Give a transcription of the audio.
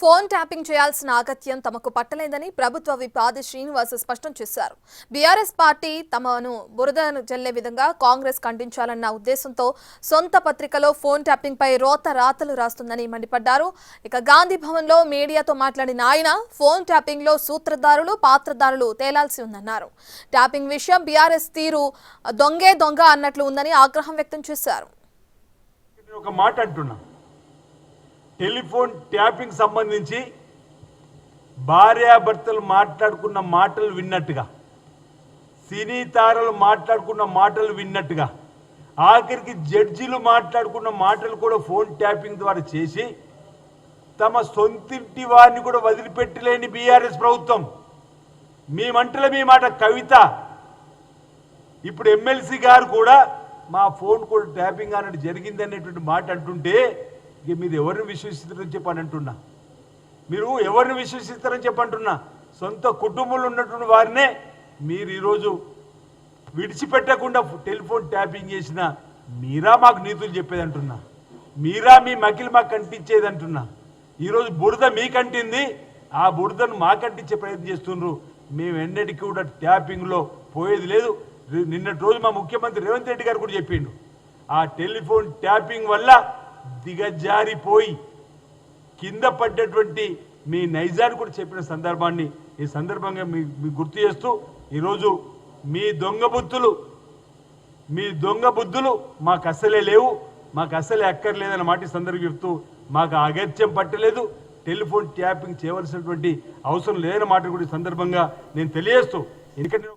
Phone tapping చేయాల్సిన అగత్యం తమకు పట్టలేదని ప్రభుత్వ విప్ ఆది శ్రీనివాస్ స్పష్టం చేశారు. బీఆర్ఎస్ పార్టీ తమను బురదను జల్లే విధంగా కాంగ్రెస్ ఖండించాలన్న ఉద్దేశంతో సొంత పత్రికలో ఫోన్ ట్యాపింగ్ పై రాతలు రాస్తుందని మండిపడ్డారు. ఇక గాంధీ భవన్ లో మీడియాతో మాట్లాడిన ఆయన ఫోన్ ట్యాపింగ్ లో సూత్రధారులు పాత్రధారులు తేలాల్సి ఉందన్నారు. ట్యాపింగ్ విషయం బీఆర్ఎస్ తీరు దొంగే దొంగ అన్నట్లు ఉందని ఆగ్రహం వ్యక్తం చేశారు. ఒక మాట అంటున్నా, టెలిఫోన్ ట్యాపింగ్ సంబంధించి భార్యాభర్తలు మాట్లాడుకున్న మాటలు విన్నట్టుగా, సినీ తారలు మాట్లాడుకున్న మాటలు విన్నట్టుగా, ఆఖరికి జడ్జీలు మాట్లాడుకున్న మాటలు కూడా ఫోన్ ట్యాపింగ్ ద్వారా చేసి తమ సొంతింటి వారిని కూడా వదిలిపెట్టలేని బీఆర్ఎస్ ప్రభుత్వం. మీ మంటల మీ మాట కవిత ఇప్పుడు ఎమ్మెల్సీ గారు కూడా మా ఫోన్ కూడా ట్యాపింగ్ అన్నట్టు జరిగింది అనేటువంటి మాట అంటుంటే ఇక మీరు ఎవరిని విశ్వసిస్తారని చెప్పని అంటున్నా, మీరు ఎవరిని విశ్వసిస్తారని చెప్పంటున్నా. సొంత కుటుంబంలో ఉన్నటువంటి వారినే మీరు ఈరోజు విడిచిపెట్టకుండా టెలిఫోన్ ట్యాపింగ్ చేసిన మీరా మాకు నీతులు చెప్పేది అంటున్నా, మీరా మీ మకిలి మాకు కంటించేది అంటున్నా. ఈరోజు బురద మీకంటింది, ఆ బురదను మాకంటించే ప్రయత్నం చేస్తున్నారు. మేము ఎన్నటికీ కూడా ట్యాపింగ్లో పోయేది లేదు. నిన్నటి రోజు మా ముఖ్యమంత్రి రేవంత్ రెడ్డి గారు కూడా చెప్పిండు, ఆ టెలిఫోన్ ట్యాపింగ్ వల్ల దిగజారిపోయి కింద పడ్డటువంటి మీ నైజాన్ని కూడా చెప్పిన సందర్భాన్ని ఈ సందర్భంగా మీకు గుర్తు చేస్తూ, ఈరోజు మీ దొంగ బుద్ధులు మాకు అసలే లేవు, మాకు అసలే అక్కర్లేదన్న మాట ఈ సందర్భం చెప్తూ, మాకు అగత్యం పట్టలేదు, టెలిఫోన్ ట్యాపింగ్ చేయవలసినటువంటి అవసరం లేదన్న మాట కూడా ఈ సందర్భంగా నేను తెలియజేస్తూ, ఎందుకంటే